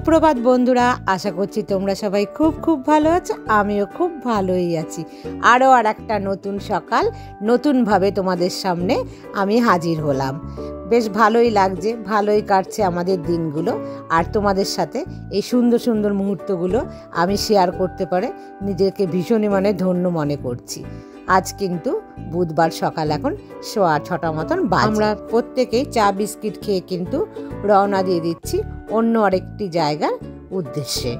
সুপ্রভাত বন্ধুরা, আশা করছি তোমরা সবাই খুব খুব ভালো আছো। আমিও খুব ভালোই আছি। আরও আর একটা নতুন সকাল নতুনভাবে তোমাদের সামনে আমি হাজির হলাম। বেশ ভালোই লাগছে, ভালোই কাটছে আমাদের দিনগুলো। আর তোমাদের সাথে এই সুন্দর সুন্দর মুহূর্তগুলো আমি শেয়ার করতে পারে নিজেকে ভীষণই ধন্য মনে করছি। আজ কিন্তু বুধবার সকাল, এখন 6:15 মতন বাজে। আমরা প্রত্যেকেই চা বিস্কিট খেয়ে কিন্তু রওনা দিয়ে দিচ্ছি অন্য আরেকটি জায়গার উদ্দেশ্যে।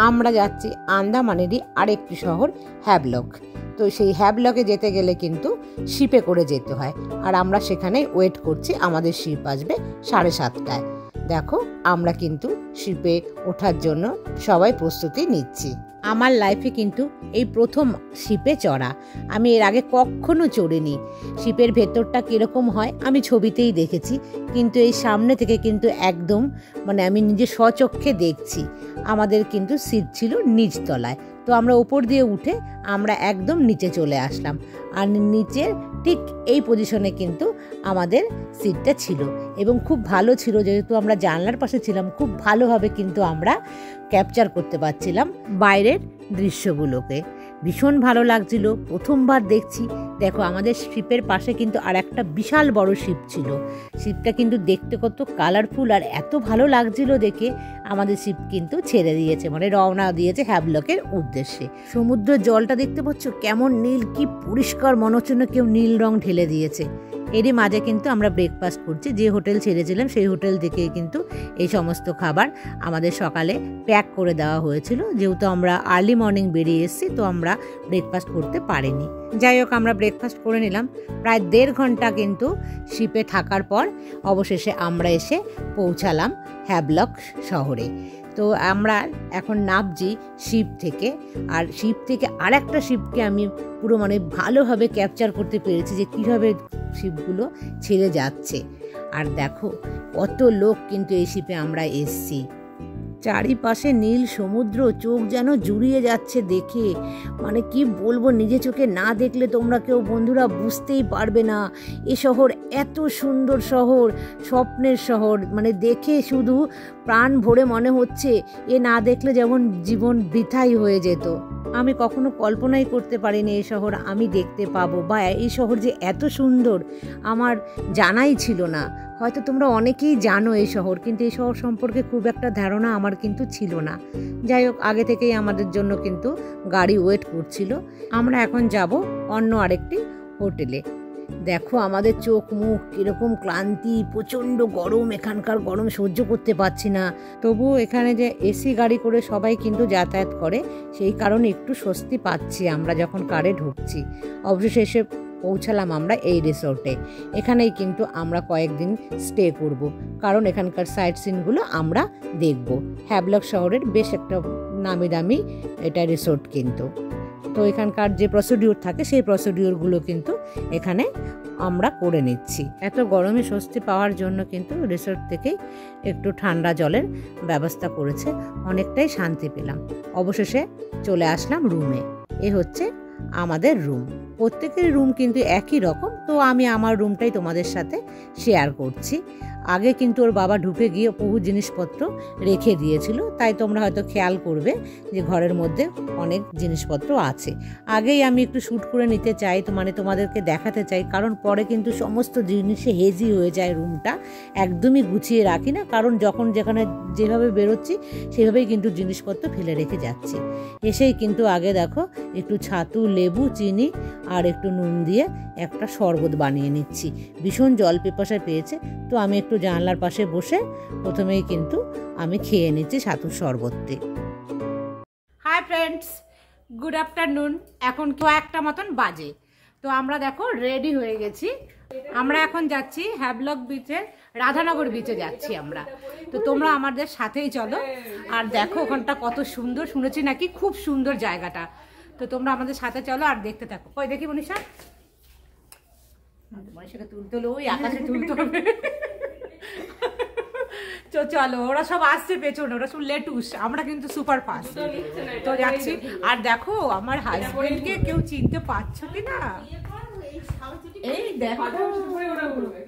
আমরা যাচ্ছি আন্দামানেরই আরেকটি শহর হ্যাভলক। তো সেই হ্যাভলকে যেতে গেলে কিন্তু শিপে করে যেতে হয়, আর আমরা সেখানে ওয়েট করছি। আমাদের শিপ আসবে 7:30টায়। দেখো, আমরা কিন্তু শিপে ওঠার জন্য সবাই প্রস্তুতি নিচ্ছি। আমার লাইফে কিন্তু এই প্রথম শিপে চড়া। আমি এর আগে কখনো চড়িনি। শিপের ভেতরটা কীরকম হয় আমি ছবিতেই দেখেছি, কিন্তু এই সামনে থেকে কিন্তু একদম আমি নিজে স্বচক্ষে দেখছি। আমাদের কিন্তু সিট ছিল নিচতলায়, তো আমরা ওপর দিয়ে উঠে আমরা একদম নিচে চলে আসলাম। আর নিচে ঠিক এই পজিশনে কিন্তু আমাদের সিটটা ছিল, এবং খুব ভালো ছিল। যেহেতু আমরা জানলার পাশে ছিলাম, খুব ভালোভাবে কিন্তু আমরা ক্যাপচার করতে পারছিলাম বাইরের দৃশ্যগুলোকে। ভীষণ ভালো লাগছিল, প্রথমবার দেখছি। দেখো, আমাদের শিপের পাশে কিন্তু আর একটা বিশাল বড় শিপ ছিল। শিপটা কিন্তু দেখতে কত কালারফুল, আর এত ভালো লাগছিল দেখে আমাদের শিপ কিন্তু ছেড়ে দিয়েছে, রওনা দিয়েছে হ্যাভলকের উদ্দেশ্যে। সমুদ্র জলটা দেখতে পাচ্ছ কেমন নীল, কি পরিষ্কার, মনে হচ্ছে না কেউ নীল রং ঢেলে দিয়েছে। এরই মাঝে কিন্তু আমরা ব্রেকফাস্ট করছি। যে হোটেল ছেড়েছিলাম সেই হোটেল থেকে কিন্তু এই সমস্ত খাবার আমাদের সকালে প্যাক করে দেওয়া হয়েছিল। যেহেতু আমরা আর্লি মর্নিং বেরিয়ে এসেছি, তো আমরা ব্রেকফাস্ট করতে পারিনি। যাই হোক, আমরা ব্রেকফাস্ট করে নিলাম। প্রায় 1.5 ঘন্টা কিন্তু শিপে থাকার পর অবশেষে আমরা এসে পৌঁছালাম হ্যাভলক শহরে। তো আমরা এখন নামছি শিপ থেকে, আর শিপ থেকে আর একটা শিপকে আমি পুরো ভালোভাবে ক্যাপচার করতে পেরেছি যে কীভাবে শিপগুলো ছেড়ে যাচ্ছে। আর দেখো, কত লোক কিন্তু এই শিপে আমরা এসছি। চারিপাশে নীল সমুদ্র, চোখ যেন জুড়িয়ে যাচ্ছে দেখে। কি বলবো, নিজে চোখে না দেখলে তোমরা কেউ বন্ধুরা বুঝতেই পারবে না এ শহর এত সুন্দর শহর, স্বপ্নের শহর। দেখে শুধু প্রাণ ভরে মনে হচ্ছে এ না দেখলে যেমন জীবন বৃথাই হয়ে যেত। আমি কখনো কল্পনাই করতে পারিনি এই শহর আমি দেখতে পাবো, বা এই শহর যে এত সুন্দর আমার জানাই ছিল না। হয়তো তোমরা অনেকেই জানো এই শহর, কিন্তু এই শহর সম্পর্কে খুব একটা ধারণা আমার কিন্তু ছিল না। যাই হোক, আগে থেকেই আমাদের জন্য কিন্তু গাড়ি ওয়েট করছিল। আমরা এখন যাব অন্য আরেকটি হোটেলে। দেখো, আমাদের চোখ মুখ কীরকম ক্লান্তি, প্রচণ্ড গরম, এখানকার গরম সহ্য করতে পারছি না। তবুও এখানে যে এসি গাড়ি করে সবাই কিন্তু যাতায়াত করে, সেই কারণে একটু স্বস্তি পাচ্ছি আমরা যখন কারে ঢুকছি। অবশেষে এসে পৌঁছালাম আমরা এই রিসোর্টে। এখানেই কিন্তু আমরা কয়েকদিন স্টে করব, কারণ এখানকার সাইট সিনগুলো আমরা দেখব। হ্যাভলক শহরের বেশ একটা নামি দামি এটা রিসোর্ট কিন্তু। তো এখানকার যে প্রসিডিওর থাকে সেই প্রসিডিওরগুলো কিন্তু এখানে আমরা করে নিচ্ছি। এত গরমে স্বস্তি পাওয়ার জন্য কিন্তু রিসোর্ট থেকেই একটু ঠান্ডা জলের ব্যবস্থা করেছে, অনেকটাই শান্তি পেলাম। অবশেষে চলে আসলাম রুমে। এ হচ্ছে আমাদের রুম। প্রত্যেকের রুম কিন্তু একই রকম। তো আমি আমার রুমটাই তোমাদের সাথে শেয়ার করছি। আগে কিন্তু ওর বাবা ঢুকে গিয়ে বহু জিনিসপত্র রেখে দিয়েছিল, তাই তোমরা হয়তো খেয়াল করবে যে ঘরের মধ্যে অনেক জিনিসপত্র আছে। আগেই আমি একটু শ্যুট করে নিতে চাই, তো তোমাদেরকে দেখাতে চাই, কারণ পরে কিন্তু সমস্ত জিনিসে হেজি হয়ে যায়। রুমটা একদমই গুছিয়ে রাখি না, কারণ যখন যেখানে যেভাবে বেরোচ্ছি সেভাবেই কিন্তু জিনিসপত্র ফেলে রেখে যাচ্ছি। এসেই কিন্তু আগে দেখো, একটু ছাতু, লেবু, চিনি আর একটু নুন দিয়ে একটা শরবত বানিয়ে নিচ্ছি। ভীষণ জল পিপাসা পেয়েছে, তো আমি একটু জানলার পাশে বসে প্রথমেই কিন্তু আমি খেয়ে নিচ্ছি ছাতুর শরবতটি। Hi friends, good afternoon. এখন 1টা মতন বাজে। তো আমরা দেখো রেডি হয়ে গেছি। আমরা এখন যাচ্ছি হ্যাভলক বিচের, রাধানগর বিচে যাচ্ছি আমরা। তো তোমরা আমাদের সাথেই চলো। আর দেখো ওখানটা কত সুন্দর, শুনেছি নাকি খুব সুন্দর জায়গাটা। তো তোমরা আমাদের সাথে চলো আর দেখতে থাকো। কই দেখি মনীষা, মনীষাকে তুলতে হলো, ওই আকাশে তুলতে হবে। চলো, ওরা সব আসছে পেছনে, ওরা সব লেটুস, আমরা কিন্তু সুপার ফাস্ট। তো যাচ্ছি। আর দেখো, আমার হাজবেন্ডকে কেউ চিনতে পারছো কিনা? এই দেখো,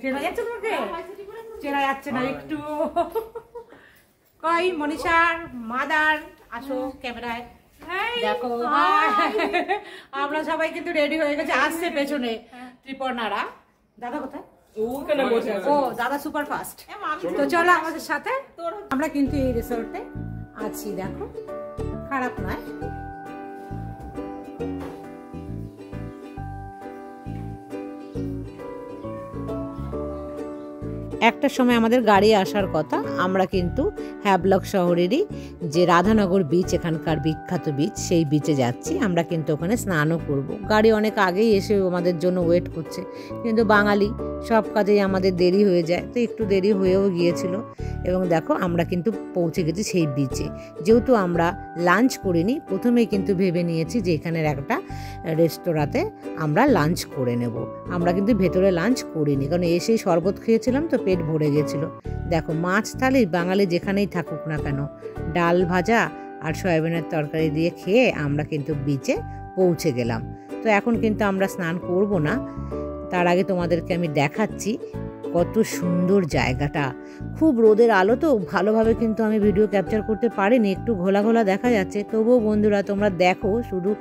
চেনা যাচ্ছে তোমাকে? চেনা যাচ্ছে না একটু। কই মনীষার মাদার আসো ক্যামেরায় দেখো। আমরা সবাই কিন্তু রেডি হয়ে গেছে, আসছে পেছনে ত্রিপর্ণারা। দাদা কোথায়? ও দাদা সুপার ফাস্ট। তো চলো আমাদের সাথে, আমরা কিন্তু এই রিসোর্টে আছি, দেখো খারাপ নয়। একটা সময় আমাদের গাড়ি আসার কথা, আমরা কিন্তু হ্যাভলক শহরেরই যে রাধানগর বিচ, এখানকার বিখ্যাত বিচ, সেই বিচে যাচ্ছি। আমরা কিন্তু ওখানে স্নানও করব। গাড়ি অনেক আগেই এসে আমাদের জন্য ওয়েট করছে, কিন্তু বাঙালি সব কাজেই আমাদের দেরি হয়ে যায়, তো একটু দেরি হয়েও গিয়েছিল। এবং দেখো আমরা কিন্তু পৌঁছে গেছি সেই বিচে। যেহেতু আমরা লাঞ্চ করিনি, প্রথমেই কিন্তু ভেবে নিয়েছি যে এখানের একটা রেস্তোরাঁতে আমরা লাঞ্চ করে নেব। আমরা কিন্তু ভেতরে লাঞ্চ করিনি, কারণ এসেই শরবত খেয়েছিলাম তো পেট ভরে গেছিলো। দেখো মাছ থালি বাঙালি যেখানেই থাকুক না কেন, ডাল ভাজা আর সয়াবিনের তরকারি দিয়ে খেয়ে আমরা কিন্তু বিচে পৌঁছে গেলাম। তো এখন কিন্তু আমরা স্নান করব না, তার আগে তোমাদেরকে আমি দেখাচ্ছি কত সুন্দর জায়গাটা। খুব রোদের আলো তো ভালোভাবে কিন্তু আমি ভিডিও ক্যাপচার করতে পারিনি, একটু ঘোলা ঘোলা দেখা যাচ্ছে। তবুও বন্ধুরা তোমরা দেখো, শুধু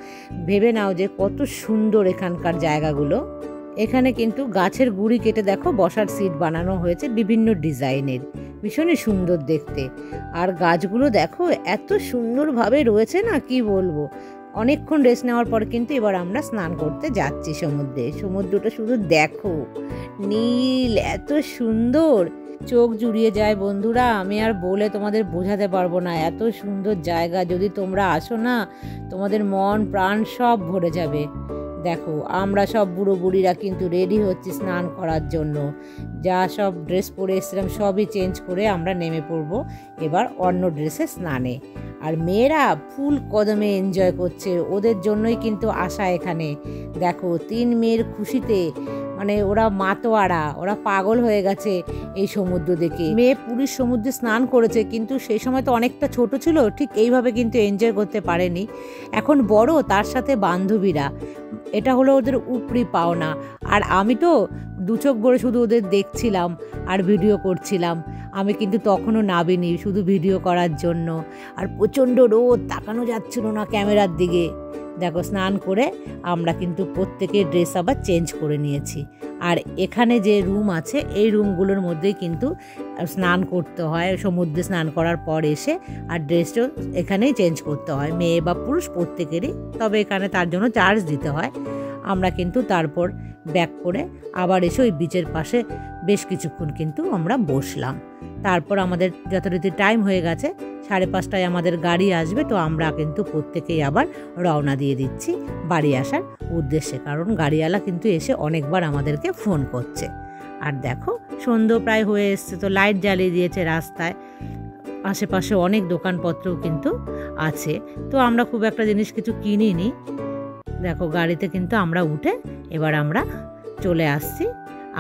ভেবে নাও যে কত সুন্দর এখানকার জায়গাগুলো। এখানে কিন্তু গাছের গুঁড়ি কেটে দেখো বসার সিট বানানো হয়েছে বিভিন্ন ডিজাইনের, ভীষণই সুন্দর দেখতে। আর গাছগুলো দেখো এত সুন্দরভাবে রয়েছে না, কি বলবো। অনেকক্ষণ রেস্ট নেওয়ার পর কিন্তু এবার আমরা স্নান করতে যাচ্ছি সমুদ্রে। সমুদ্রটা শুধু দেখো, নীল, এত সুন্দর, চোখ জুড়িয়ে যায় বন্ধুরা। আমি আর বলে তোমাদের বোঝাতে পারবো না, এত সুন্দর জায়গা। যদি তোমরা আসো না, তোমাদের মন প্রাণ সব ভরে যাবে। দেখো আমরা সব বুড়ো বুড়িরা কিন্তু রেডি হচ্ছি স্নান করার জন্য। যা সব ড্রেস পরে এসেছিলাম সবই চেঞ্জ করে আমরা নেমে পড়বো এবার অন্য ড্রেসে স্নানে। আর মেয়েরা ফুল কদমে এনজয় করছে, ওদের জন্যই কিন্তু আসা এখানে। দেখো 3 মেয়ের খুশিতে মানে ওরা মাতোয়ারা, ওরা পাগল হয়ে গেছে এই সমুদ্র দেখে। মেয়ে পুরীর সমুদ্রে স্নান করেছে, কিন্তু সেই সময় তো অনেকটা ছোট ছিল, ঠিক এইভাবে কিন্তু এনজয় করতে পারেনি। এখন বড়, তার সাথে বান্ধবীরা, এটা হলো ওদের উপরি পাওনা। আর আমি তো 2 চোখ ভরে শুধু ওদের দেখছিলাম আর ভিডিও করছিলাম। আমি কিন্তু তখনও নাবিনি, শুধু ভিডিও করার জন্য। আর প্রচণ্ড রোদ, তাকানো যাচ্ছিল না ক্যামেরার দিকে। দেখো স্নান করে আমরা কিন্তু প্রত্যেকের ড্রেস আবার চেঞ্জ করে নিয়েছি। আর এখানে যে রুম আছে, এই রুমগুলোর মধ্যেই কিন্তু স্নান করতে হয় সমুদ্রে স্নান করার পর এসে। আর ড্রেসটাও এখানেই চেঞ্জ করতে হয়, মেয়ে বা পুরুষ প্রত্যেকেরই। তবে এখানে তার জন্য চার্জ দিতে হয়। আমরা কিন্তু তারপর ব্যাক করে আবার এসে ওই বিচের পাশে বেশ কিছুক্ষণ কিন্তু আমরা বসলাম। তারপর আমাদের যথারীতি টাইম হয়ে গেছে, 5:30টায় আমাদের গাড়ি আসবে। তো আমরা কিন্তু প্রত্যেকেই আবার রওনা দিয়ে দিচ্ছি বাড়ি আসার উদ্দেশ্যে, কারণ গাড়িওয়ালা কিন্তু এসে অনেকবার আমাদেরকে ফোন করছে। আর দেখো সন্ধ্যা প্রায় হয়ে এসছে, তো লাইট জ্বালিয়ে দিয়েছে রাস্তায়। আশেপাশে অনেক দোকানপত্রও কিন্তু আছে। তো আমরা খুব একটা জিনিস কিছু কিনিনি। দেখো গাড়িতে কিন্তু আমরা উঠে এবার আমরা চলে আসছি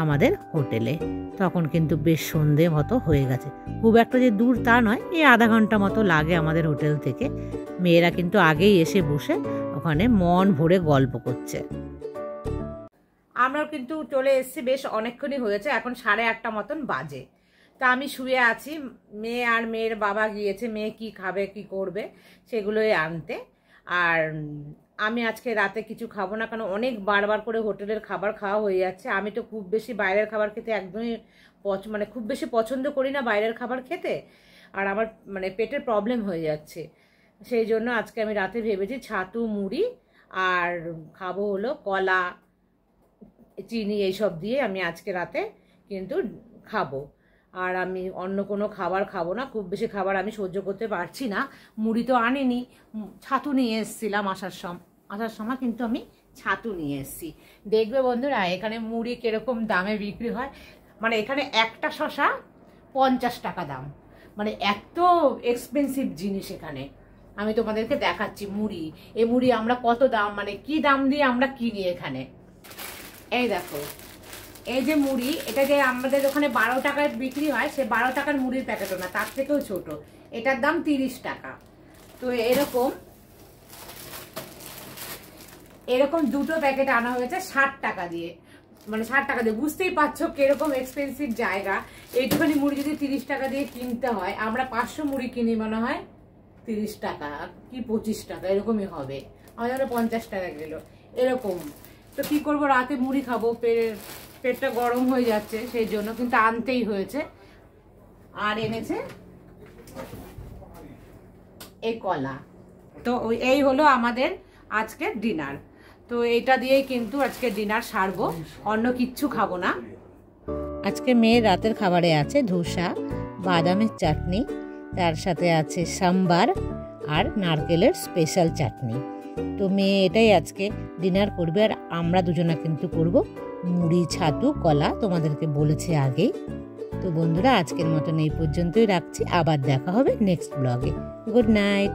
আমাদের হোটেলে। তখন কিন্তু বেশ সন্ধে মতো হয়ে গেছে। খুব একটা যে দূর তা নয়, এই আধা ঘন্টা মতো লাগে আমাদের হোটেল থেকে। মেয়েরা কিন্তু আগেই এসে বসে ওখানে মন ভরে গল্প করছে। আমরা কিন্তু চলে এসেছি, বেশ অনেকক্ষণই হয়েছে, এখন 8:30 মতন বাজে। তা আমি শুয়ে আছি, মেয়ে আর মেয়ের বাবা গিয়েছে মেয়ে কি খাবে কি করবে সেগুলোই আনতে। আর আমি আজকে রাতে কিছু খাবো না, কারণ অনেক বারবার করে হোটেলের খাবার খাওয়া হয়ে যাচ্ছে। আমি তো খুব বেশি বাইরের খাবার খেতে একদমই মানে খুব বেশি পছন্দ করি না বাইরের খাবার খেতে। আর আমার মানে পেটের প্রবলেম হয়ে যাচ্ছে, সেই জন্য আজকে আমি রাতে ভেবেছি ছাতু মুড়ি আর খাবো হলো কলা চিনি এইসব দিয়ে আমি আজকে রাতে কিন্তু খাবো। আর আমি অন্য কোনো খাবার খাবো না, খুব বেশি খাবার আমি সহ্য করতে পারছি না। মুড়ি তো আনিনি, ছাতু নিয়ে এসেছিলাম আসার সময় কিন্তু আমি ছাতু নিয়ে এসেছি। দেখবে বন্ধুরা এখানে মুড়ি কিরকম দামে বিক্রি হয়। মানে এখানে একটা শসা 50 টাকা দাম, মানে এত এক্সপেন্সিভ জিনিস এখানে। আমি তোমাদেরকে দেখাচ্ছি মুড়ি। এই মুড়ি আমরা কত দাম, মানে কি দাম দিয়ে আমরা কিনি এখানে। এই দেখো, এই যে মুড়ি, এটা যে আমাদের ওখানে 12 টাকায় বিক্রি হয়, সে 12 টাকার মুড়ির প্যাকেটও না, তার থেকেও ছোট। এটার দাম 30 টাকা। তো এরকম দুটো প্যাকেট আনা হয়েছে 60 টাকা দিয়ে। মানে 60 টাকা দিয়ে, বুঝতেই পারছো কিরকম এক্সপেন্সিভ জায়গা। এইটুখানি মুড়ি যদি 30 টাকা দিয়ে কিনতে হয়, আমরা 500 মুড়ি কিনি মনে হয় 30 টাকা কি 25 টাকা এরকমই হবে, আমাদের 50 টাকা গেল এরকম। তো কি করবো, রাতে মুড়ি খাবো, পেটটা গরম হয়ে যাচ্ছে, সেই জন্য কিন্তু আনতেই হয়েছে। আর এনেছে এই কলা। তো এই হলো আমাদের আজকের ডিনার। তো এইটা দিয়েই কিন্তু আজকে ডিনার সারবো, অন্য কিচ্ছু খাবো না। আজকে মেয়ের রাতের খাবারে আছে ধোসা, বাদামের চাটনি, তার সাথে আছে সাম্বার আর নারকেলের স্পেশাল চাটনি। তো মেয়ে এটাই আজকে ডিনার করবে, আর আমরা দুজনা কিন্তু করব মুড়ি, ছাতু, কলা, তোমাদেরকে বলেছি আগেই। তো বন্ধুরা, আজকের মতন এই পর্যন্তই রাখছি, আবার দেখা হবে নেক্সট ব্লগে। Good night.